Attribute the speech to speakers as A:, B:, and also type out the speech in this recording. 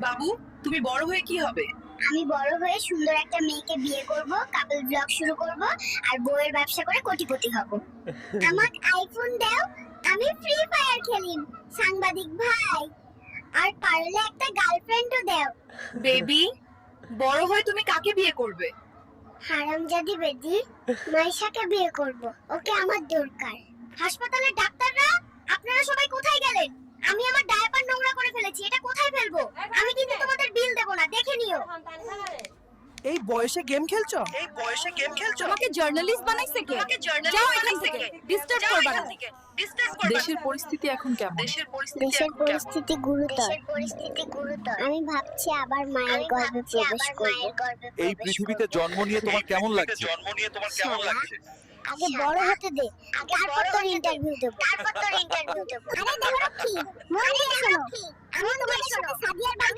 A: বাবু, তুমি বড় হয়ে কি হবে?
B: আমি বড় হয়ে সুন্দর একটা মেয়েকে বিয়ে করব, কাপল ব্লগ শুরু করব আর বইয়ের ব্যবসা করে কোটিপতি হব। আমাকে আইফোন দাও, আমি ফ্রি ফায়ার খেলিম। সাংবাদিক ভাই, আর পারলে একটা গার্লফ্রেন্ডও দাও।
A: বেবি, বড় হয়ে তুমি কাকে বিয়ে করবে?
B: হারামজাদি বেদি, মাইশাকে বিয়ে করব। ওকে আমার দরকার। হাসপাতালের ডাক্তাররা, আপনারা সবাই কোথায় গেলেন? আমি আমার ডায়াপার নোংরা করে ফেলেছি, এটা কোথায় ফেলবো? আমি কিন্তু তোমাদের বিল দেব না, দেখে নিও।
C: এই বয়সে গেম খেলছো?
A: তোমাকে জার্নালিস্ট বানাইছে কে? যাও এখান থেকে, ডিস্টার্ব করবা না। দেশের পরিস্থিতি এখন কেমন?
B: দেশের পরিস্থিতি গুরুতর। আমি ভাবছি আবার মায়ের গর্ভে প্রবেশ করব।
D: এই পৃথিবীতে জন্ম নিয়ে তোমার কেমন লাগছে?
B: আগে বড় হতে দে, তারপর তোর ইন্টারভিউ দেব। আরে দেখো কি, মন দিয়ে শোনো। আমি তোমাদের সাথে সাদিয়ার বাড়িতে